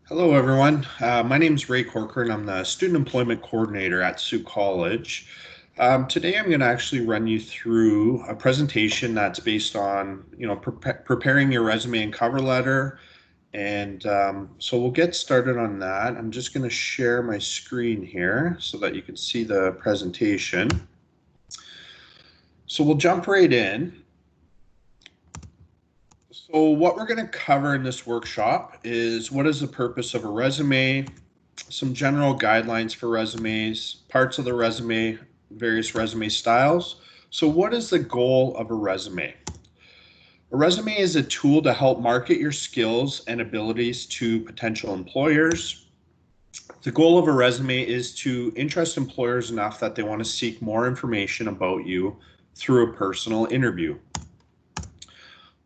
Hello, everyone. My name is Ray Corcoran. I'm the Student Employment Coordinator at Sault College. Today, I'm going to actually run you through a presentation that's based on, preparing your resume and cover letter. And so we'll get started on that. I'm just going to share my screen here so that you can see the presentation. So we'll jump right in. So what we're going to cover in this workshop is what is the purpose of a resume, some general guidelines for resumes, parts of the resume, various resume styles. So what is the goal of a resume? A resume is a tool to help market your skills and abilities to potential employers. The goal of a resume is to interest employers enough that they want to seek more information about you through a personal interview.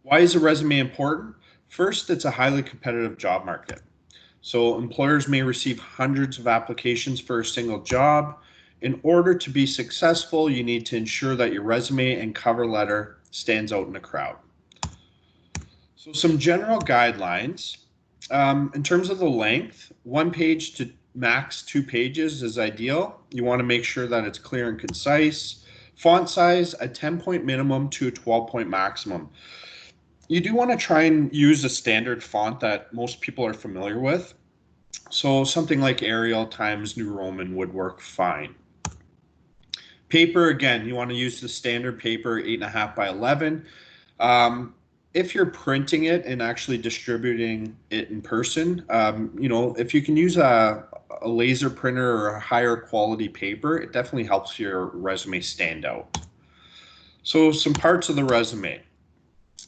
Why is a resume important? First, it's a highly competitive job market. So employers may receive hundreds of applications for a single job. In order to be successful, you need to ensure that your resume and cover letter stands out in the crowd. So some general guidelines. In terms of the length, 1 page to max 2 pages is ideal. You want to make sure that it's clear and concise. Font size, a 10-point minimum to a 12-point maximum. You do want to try and use a standard font that most people are familiar with. So something like Arial Times New Roman would work fine. Paper, again, you want to use the standard paper, 8.5 by 11. If you're printing it and actually distributing it in person, if you can use a laser printer or a higher quality paper, it definitely helps your resume stand out. So some parts of the resume.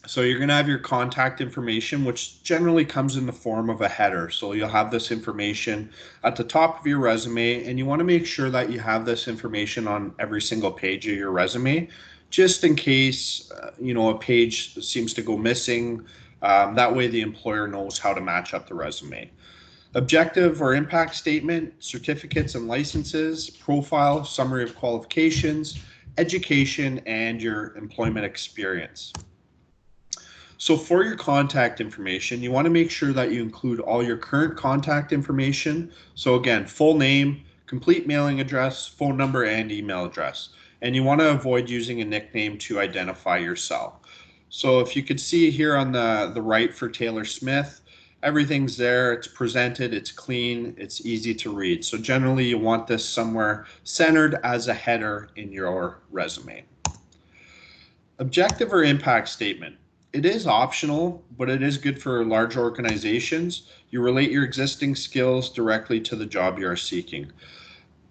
So you're going to have your contact information, which generally comes in the form of a header. So you'll have this information at the top of your resume, and you want to make sure that you have this information on every single page of your resume, just in case, a page seems to go missing. That way the employer knows how to match up the resume. Objective or impact statement, certificates and licenses, profile, summary of qualifications, education, and your employment experience. So for your contact information, you want to make sure that you include all your current contact information. So again, full name, complete mailing address, phone number, and email address. And you want to avoid using a nickname to identify yourself. So if you could see here on the right for Taylor Smith, everything's there, it's presented, it's clean, it's easy to read. So generally you want this somewhere centered as a header in your resume. Objective or impact statement. It is optional, but it is good for large organizations. You relate your existing skills directly to the job you are seeking.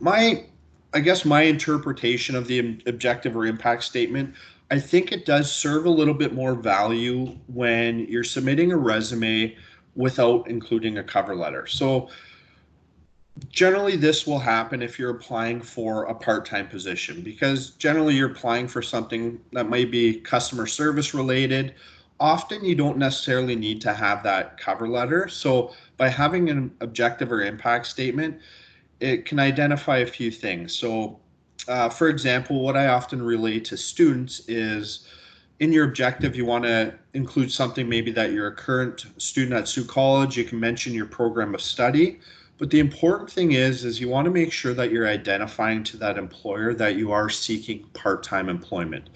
I guess my interpretation of the objective or impact statement, I think it does serve a little bit more value when you're submitting a resume without including a cover letter. So generally this will happen if you're applying for a part-time position, because generally you're applying for something that might be customer service related. Often you don't necessarily need to have that cover letter. So by having an objective or impact statement, it can identify a few things. So for example, what I often relate to students is in your objective, you want to include something maybe that you're a current student at Sault College. You can mention your program of study. But the important thing is you want to make sure that you're identifying to that employer that you are seeking part-time employment.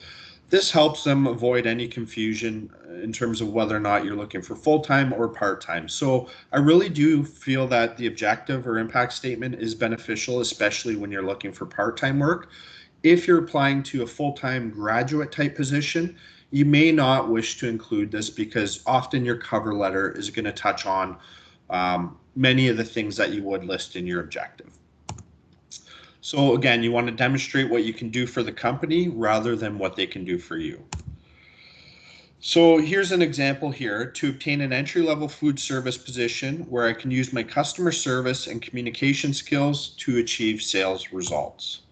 This helps them avoid any confusion in terms of whether or not you're looking for full-time or part-time. So I really do feel that the objective or impact statement is beneficial, especially when you're looking for part-time work. If you're applying to a full-time graduate type position, you may not wish to include this because often your cover letter is going to touch on many of the things that you would list in your objective. So again, you want to demonstrate what you can do for the company rather than what they can do for you. So here's an example here. To obtain an entry-level food service position where I can use my customer service and communication skills to achieve sales results.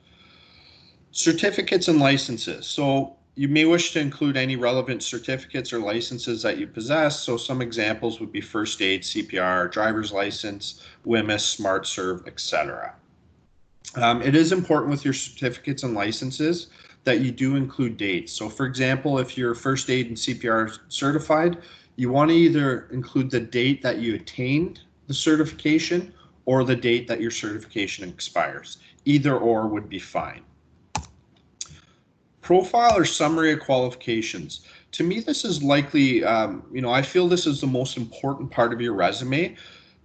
Certificates and licenses. So you may wish to include any relevant certificates or licenses that you possess. So some examples would be first aid, CPR, driver's license, WMIS, SmartServe, etc. It is important with your certificates and licenses that you do include dates. So for example, if you're first aid and CPR certified, you want to either include the date that you attained the certification or the date that your certification expires. Either or would be fine. Profile or summary of qualifications. To me, this is likely, I feel this is the most important part of your resume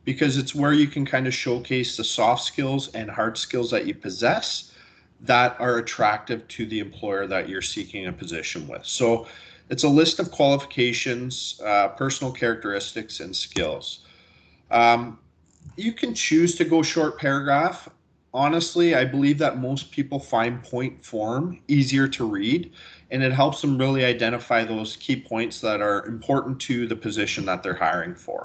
because it's where you can kind of showcase the soft skills and hard skills that you possess that are attractive to the employer that you're seeking a position with. So it's a list of qualifications, personal characteristics, and skills. Um, you can choose to go short paragraph. Honestly, I believe that most people find point form easier to read, and it helps them really identify those key points that are important to the position that they're hiring for.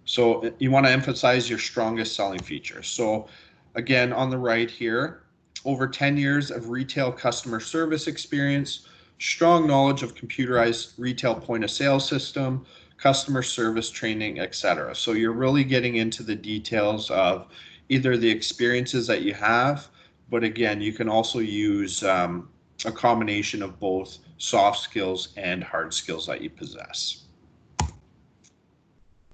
So you want to emphasize your strongest selling features. So again, on the right here, over 10 years of retail customer service experience, strong knowledge of computerized retail point of sale system, customer service training, etc. So you're really getting into the details of either the experiences that you have, but again, you can also use a combination of both soft skills and hard skills that you possess.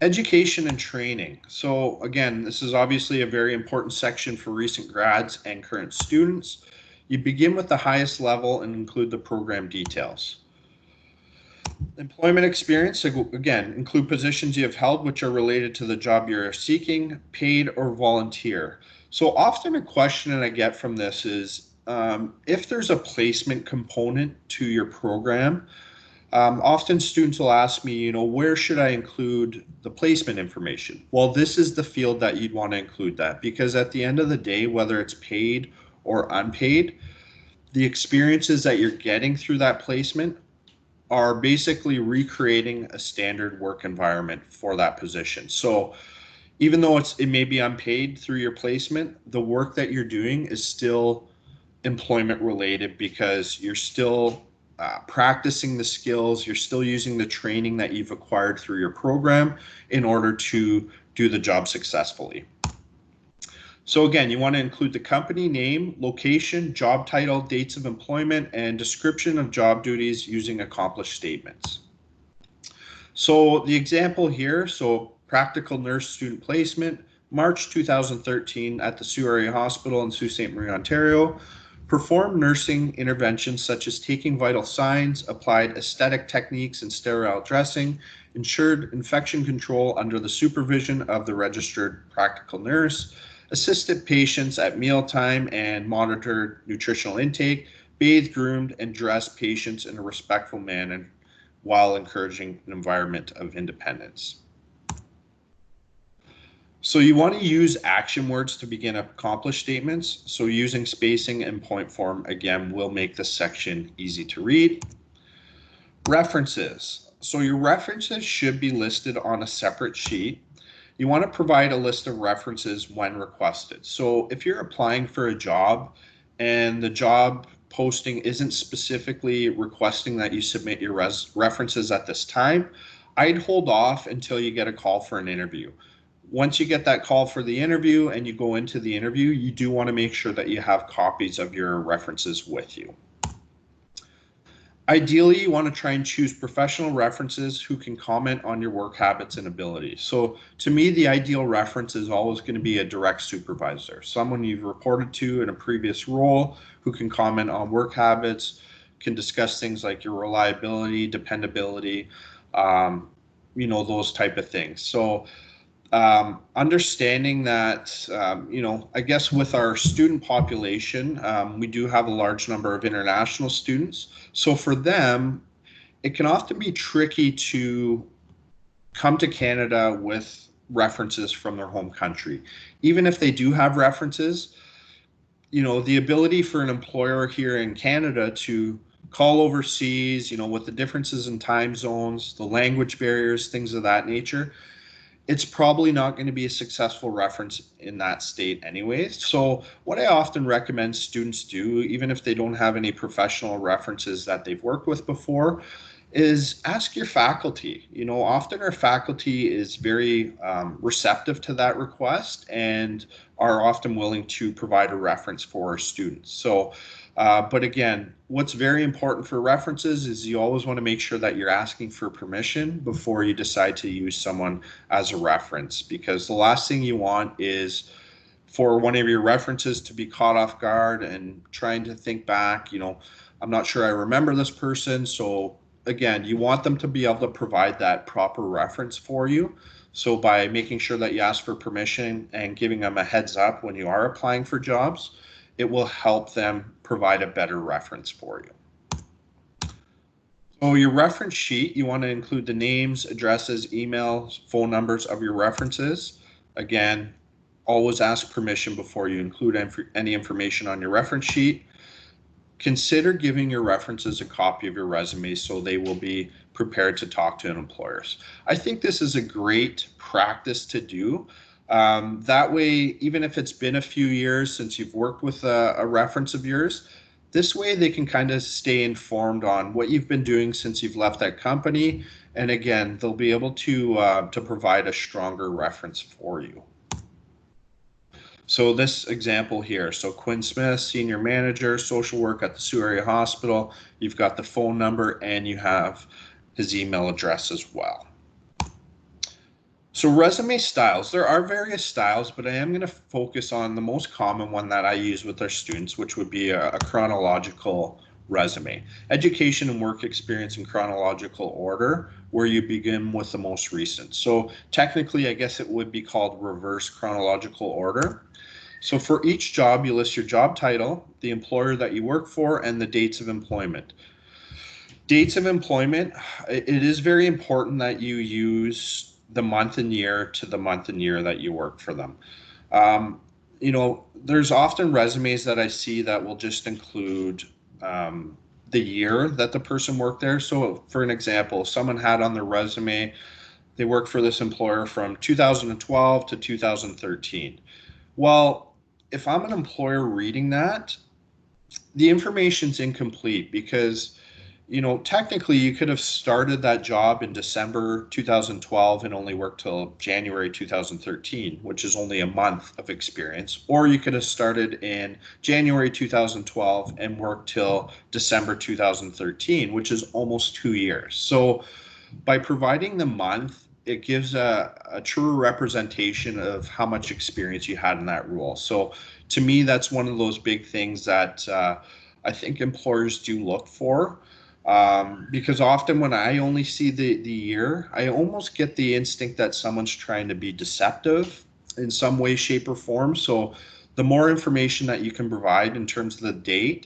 Education and training. So again, this is obviously a very important section for recent grads and current students. You begin with the highest level and include the program details. Employment experience, again, include positions you have held which are related to the job you're seeking, paid or volunteer. So often a question that I get from this is if there's a placement component to your program, often students will ask me, where should I include the placement information? Well, this is the field that you'd want to include that because at the end of the day, whether it's paid or unpaid, the experiences that you're getting through that placement are basically recreating a standard work environment for that position. So even though it may be unpaid through your placement, the work that you're doing is still employment related because you're still practicing the skills, you're still using the training that you've acquired through your program in order to do the job successfully. So again, you want to include the company name, location, job title, dates of employment, and description of job duties using accomplished statements. So the example here, so practical nurse student placement, March 2013 at the Sault Area Hospital in Sault Ste. Marie, Ontario. Performed nursing interventions such as taking vital signs, applied aesthetic techniques and sterile dressing, ensured infection control under the supervision of the registered practical nurse, assisted patients at mealtime and monitored nutritional intake, bathed, groomed, and dressed patients in a respectful manner while encouraging an environment of independence. So you want to use action words to begin accomplished statements. So using spacing and point form, again, will make this section easy to read. References. So your references should be listed on a separate sheet. You want to provide a list of references when requested. So if you're applying for a job and the job posting isn't specifically requesting that you submit your references at this time, I'd hold off until you get a call for an interview. Once you get that call for the interview and you go into the interview, you do want to make sure that you have copies of your references with you. Ideally, you want to try and choose professional references who can comment on your work habits and abilities. So to me, the ideal reference is always going to be a direct supervisor, someone you've reported to in a previous role who can comment on work habits, can discuss things like your reliability, dependability, those type of things. So understanding that, I guess with our student population, we do have a large number of international students. So for them, it can often be tricky to come to Canada with references from their home country. Even if they do have references, the ability for an employer here in Canada to call overseas, with the differences in time zones, the language barriers, things of that nature, it's probably not going to be a successful reference in that state anyways. So what I often recommend students do, even if they don't have any professional references that they've worked with before, is ask your faculty. Often our faculty is very receptive to that request and are often willing to provide a reference for our students. So, but again, what's very important for references is you always want to make sure that you're asking for permission before you decide to use someone as a reference, because the last thing you want is for one of your references to be caught off guard and trying to think back, I'm not sure I remember this person. So again, you want them to be able to provide that proper reference for you. So by making sure that you ask for permission and giving them a heads up when you are applying for jobs, it will help them provide a better reference for you. So your reference sheet, you want to include the names, addresses, emails, phone numbers of your references. Again, always ask permission before you include any information on your reference sheet. Consider giving your references a copy of your resume so they will be prepared to talk to employers. I think this is a great practice to do. That way, even if it's been a few years since you've worked with a reference of yours, this way they can kind of stay informed on what you've been doing since you've left that company. And again, they'll be able to provide a stronger reference for you. So this example here, so Quinn Smith, senior manager, social work at the Sault Area Hospital. You've got the phone number and you have his email address as well. So resume styles, there are various styles, but I am going to focus on the most common one that I use with our students, which would be a chronological resume. Education and work experience in chronological order, where you begin with the most recent. So technically, I guess it would be called reverse chronological order. So for each job, you list your job title, the employer that you work for, and the dates of employment. Dates of employment, it is very important that you use the month and year to the month and year that you work for them. There's often resumes that I see that will just include the year that the person worked there. So for an example, someone had on their resume, they worked for this employer from 2012 to 2013. Well, if I'm an employer reading that, the information's incomplete because, technically you could have started that job in December 2012 and only worked till January 2013, which is only a month of experience. Or you could have started in January 2012 and worked till December 2013, which is almost 2 years. So by providing the month, it gives a truer representation of how much experience you had in that role. So to me, that's one of those big things that I think employers do look for, because often when I only see the year, I almost get the instinct that someone's trying to be deceptive in some way, shape, or form. So the more information that you can provide in terms of the date,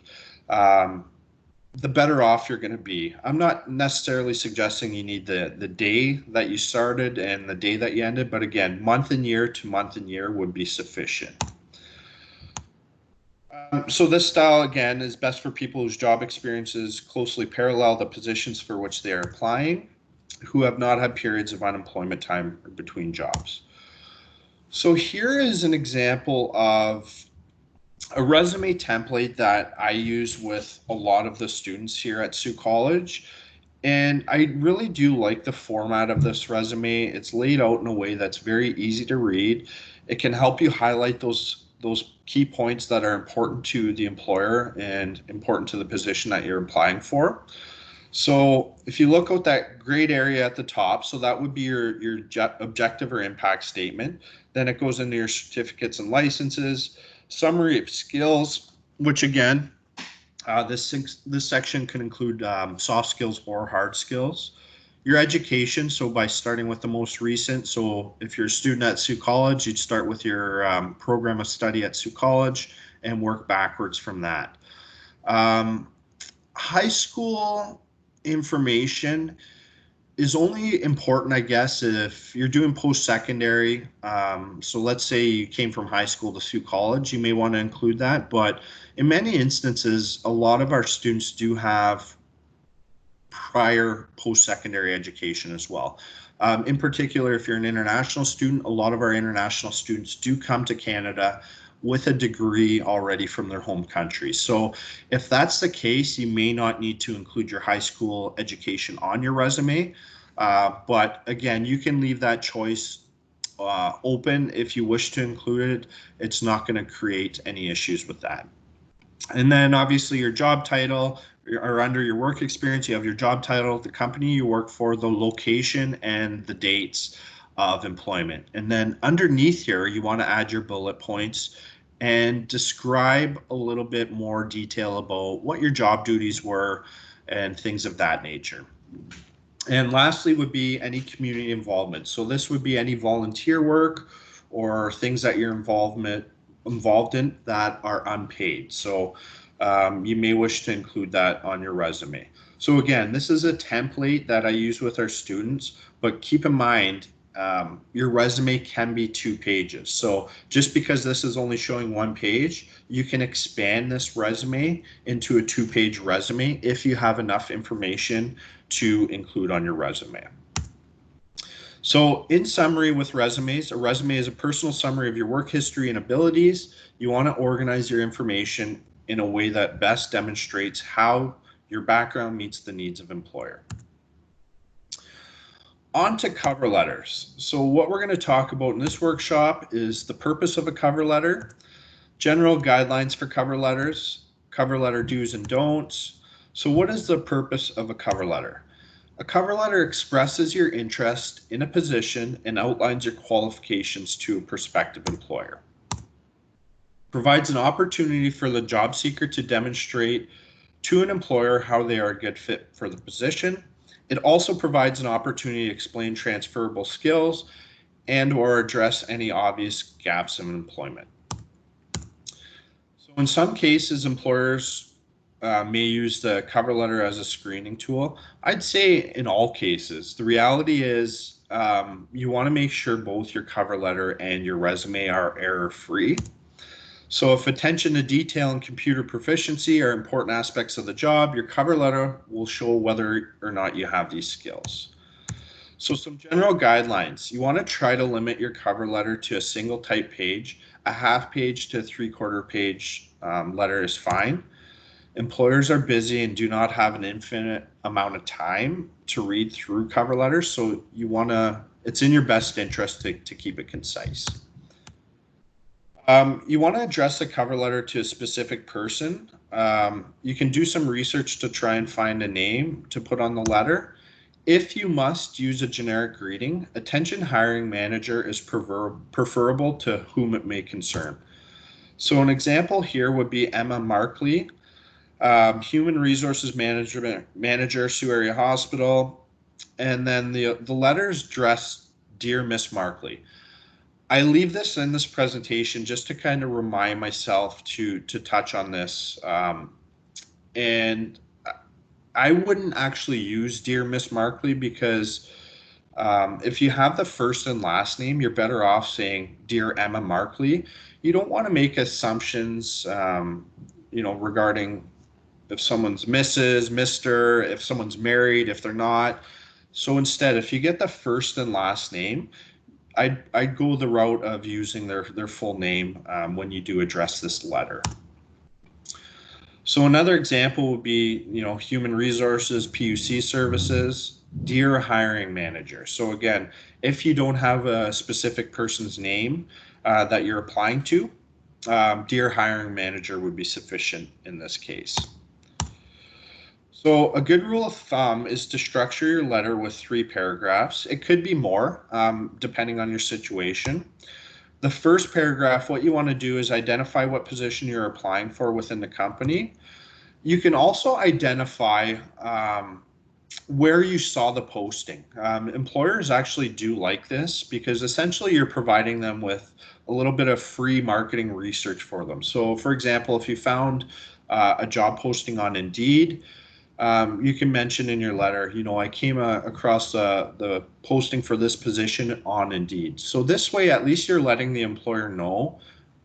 the better off you're going to be. I'm not necessarily suggesting you need the day that you started and the day that you ended, but again, month and year to month and year would be sufficient. So this style, again, is best for people whose job experiences closely parallel the positions for which they are applying, who have not had periods of unemployment time between jobs. So here is an example of a resume template that I use with a lot of the students here at Sault College. And I really do like the format of this resume. It's laid out in a way that's very easy to read. It can help you highlight those key points that are important to the employer and important to the position that you're applying for. So if you look at that grayed area at the top, so that would be your objective or impact statement. Then it goes into your certificates and licenses, summary of skills, which again, this section can include soft skills or hard skills. Your education, so by starting with the most recent, so if you're a student at Sault College, you'd start with your program of study at Sault College and work backwards from that. High school information is only important, I guess, if you're doing post-secondary. So let's say you came from high school to Sault College, you may want to include that. But in many instances, a lot of our students do have prior post-secondary education as well. In particular, if you're an international student, a lot of our international students do come to Canada with a degree already from their home country. So if that's the case, you may not need to include your high school education on your resume. But again, you can leave that choice open if you wish to include it. It's not going to create any issues with that. And then obviously your job title, or under your work experience, you have your job title, the company you work for, the location, and the dates of employment. And then underneath here, you want to add your bullet points and describe a little bit more detail about what your job duties were and things of that nature. And lastly would be any community involvement. So this would be any volunteer work or things that you're involved in that are unpaid. So you may wish to include that on your resume. So again, this is a template that I use with our students, but keep in mind, your resume can be 2 pages. So just because this is only showing 1 page, you can expand this resume into a 2-page resume if you have enough information to include on your resume. So in summary with resumes, a resume is a personal summary of your work history and abilities. You want to organize your information in a way that best demonstrates how your background meets the needs of employer. On to cover letters. So what we're going to talk about in this workshop is the purpose of a cover letter, general guidelines for cover letters, cover letter do's and don'ts. So what is the purpose of a cover letter? A cover letter expresses your interest in a position and outlines your qualifications to a prospective employer. Provides an opportunity for the job seeker to demonstrate to an employer how they are a good fit for the position. It also provides an opportunity to explain transferable skills and or address any obvious gaps in employment. So in some cases, employers may use the cover letter as a screening tool. I'd say in all cases, the reality is you want to make sure both your cover letter and your resume are error-free. So if attention to detail and computer proficiency are important aspects of the job, your cover letter will show whether or not you have these skills. So some general guidelines. You want to try to limit your cover letter to a single type page. A half page to a 3/4 page letter is fine. Employers are busy and do not have an infinite amount of time to read through cover letters, so it's in your best interest to keep it concise. You want to address the cover letter to a specific person. You can do some research to try and find a name to put on the letter. If you must use a generic greeting, attention hiring manager is preferable to whom it may concern. So an example here would be Emma Markley, Human Resources Manager, Sioux Area Hospital. And then the letters addressed Dear Miss Markley. I leave this in this presentation just to kind of remind myself to touch on this. And I wouldn't actually use Dear Miss Markley because if you have the first and last name, you're better off saying Dear Emma Markley. You don't want to make assumptions, regarding if someone's Mrs., Mr., if someone's married, if they're not. So instead, if you get the first and last name, I'd go the route of using their full name when you do address this letter. So another example would be, Human Resources, PUC Services, Dear Hiring Manager. So again, if you don't have a specific person's name that you're applying to, Dear Hiring Manager would be sufficient in this case. So a good rule of thumb is to structure your letter with 3 paragraphs. It could be more, depending on your situation. The first paragraph, what you want to do is identify what position you're applying for within the company. You can also identify where you saw the posting. Employers actually do like this because essentially you're providing them with a little bit of free marketing research for them. So for example, if you found a job posting on Indeed, you can mention in your letter, I came across the posting for this position on Indeed. So this way, at least you're letting the employer know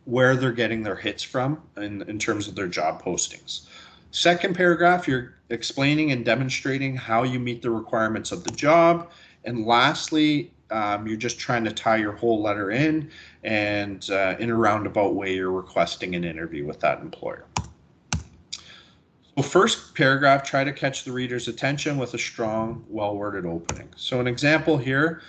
where they're getting their hits from in terms of their job postings. Second paragraph, you're explaining and demonstrating how you meet the requirements of the job. And lastly, you're just trying to tie your whole letter in, and in a roundabout way, you're requesting an interview with that employer. So first paragraph, try to catch the reader's attention with a strong, well-worded opening. So an example here,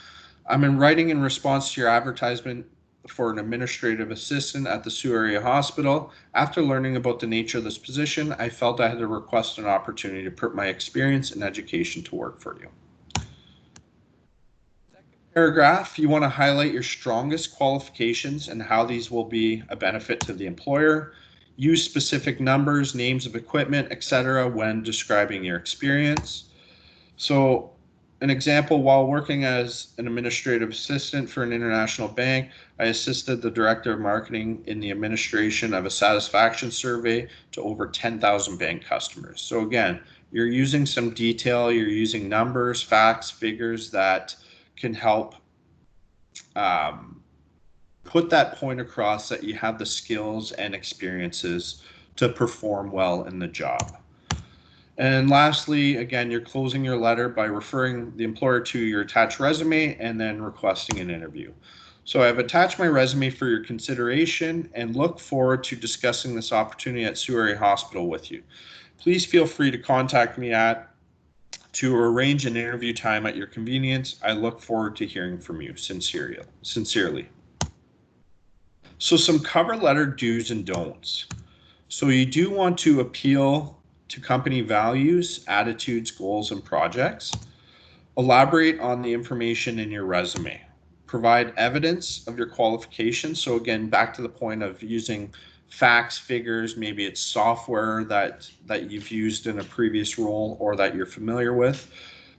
I'm in writing in response to your advertisement for an administrative assistant at the Sault Area Hospital. After learning about the nature of this position, I felt I had to request an opportunity to put my experience and education to work for you. Paragraph, you want to highlight your strongest qualifications and how these will be a benefit to the employer. Use specific numbers, names of equipment, etc. when describing your experience. So an example, while working as an administrative assistant for an international bank, I assisted the director of marketing in the administration of a satisfaction survey to over 10,000 bank customers. So again, you're using some detail, you're using numbers, facts, figures that can help put that point across that you have the skills and experiences to perform well in the job. And lastly, again, you're closing your letter by referring the employer to your attached resume and then requesting an interview. So I've attached my resume for your consideration and look forward to discussing this opportunity at Sault Area Hospital with you. Please feel free to contact me to arrange an interview time at your convenience. I look forward to hearing from you sincerely. So some cover letter do's and don'ts. So you do want to appeal to company values, attitudes, goals, and projects. Elaborate on the information in your resume. Provide evidence of your qualifications. So again, back to the point of using facts, figures, maybe it's software that you've used in a previous role or that you're familiar with.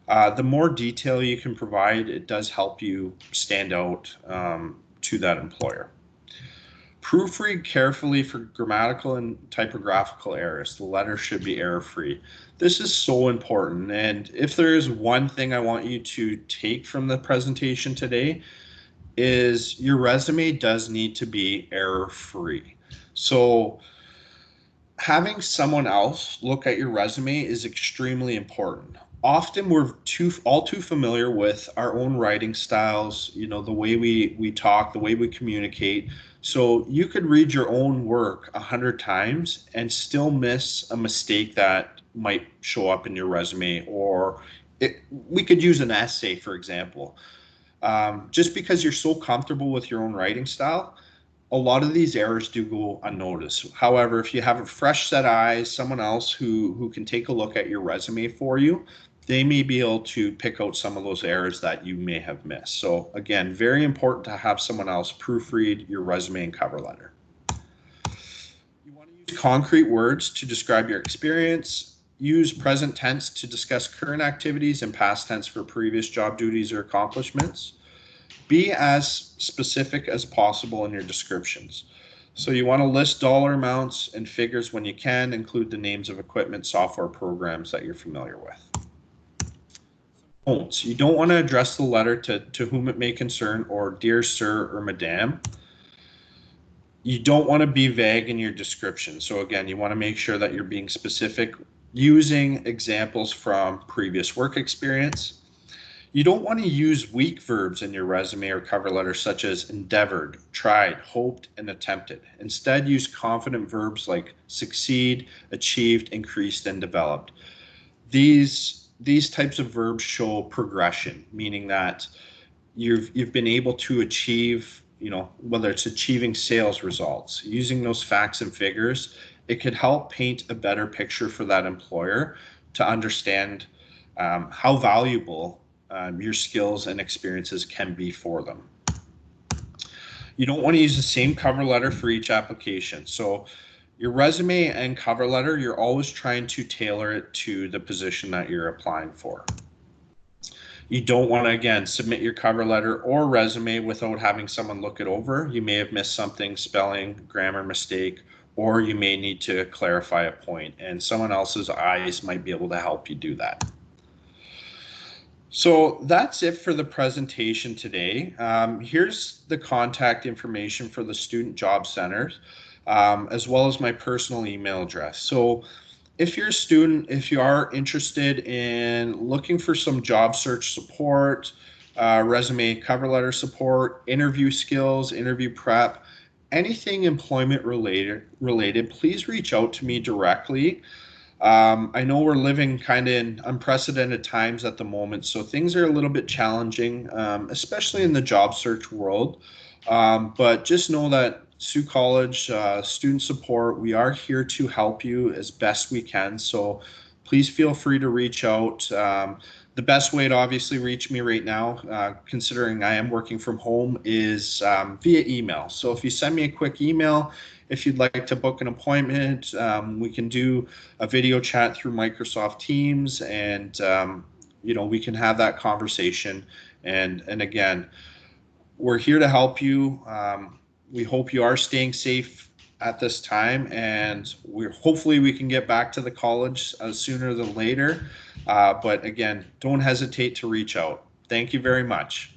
The more detail you can provide, it does help you stand out to that employer. Proofread carefully for grammatical and typographical errors. The letter should be error-free. This is so important, and if there is one thing I want you to take from the presentation today, is your resume does need to be error-free. So having someone else look at your resume is extremely important. Often we're all too familiar with our own writing styles, the way we talk, the way we communicate. So you could read your own work 100 times and still miss a mistake that might show up in your resume, or we could use an essay, for example. Just because you're so comfortable with your own writing style, a lot of these errors do go unnoticed. However, if you have a fresh set of eyes, someone else who can take a look at your resume for you, they may be able to pick out some of those errors that you may have missed. So again, very important to have someone else proofread your resume and cover letter. You want to use concrete words to describe your experience. Use present tense to discuss current activities and past tense for previous job duties or accomplishments. Be as specific as possible in your descriptions. So you want to list dollar amounts and figures when you can. Include the names of equipment, software programs that you're familiar with. Don'ts. You don't want to address the letter to whom it may concern or dear sir or madam. You don't want to be vague in your description. So again, you want to make sure that you're being specific, using examples from previous work experience. You don't want to use weak verbs in your resume or cover letter, such as endeavored, tried, hoped, and attempted. Instead, use confident verbs like succeed, achieved, increased, and developed. These types of verbs show progression, meaning that you've been able to achieve, whether it's achieving sales results, using those facts and figures, it could help paint a better picture for that employer to understand how valuable your skills and experiences can be for them. You don't want to use the same cover letter for each application. So your resume and cover letter, you're always trying to tailor it to the position that you're applying for. You don't want to, again, submit your cover letter or resume without having someone look it over. You may have missed something, spelling, grammar mistake, or you may need to clarify a point, and someone else's eyes might be able to help you do that. So that's it for the presentation today. Here's the contact information for the Student Job Centers, as well as my personal email address. So if you're a student, if you are interested in looking for some job search support, resume cover letter support, interview skills, interview prep, anything employment related, please reach out to me directly. I know we're living kind of in unprecedented times at the moment, so things are a little bit challenging, especially in the job search world. But just know that Sault College student support, we are here to help you as best we can. So please feel free to reach out. The best way to obviously reach me right now, considering I am working from home, is via email. So if you send me a quick email, if you'd like to book an appointment, we can do a video chat through Microsoft Teams, and we can have that conversation. And again, we're here to help you. We hope you are staying safe at this time, and hopefully we can get back to the college sooner than later. But again, don't hesitate to reach out. Thank you very much.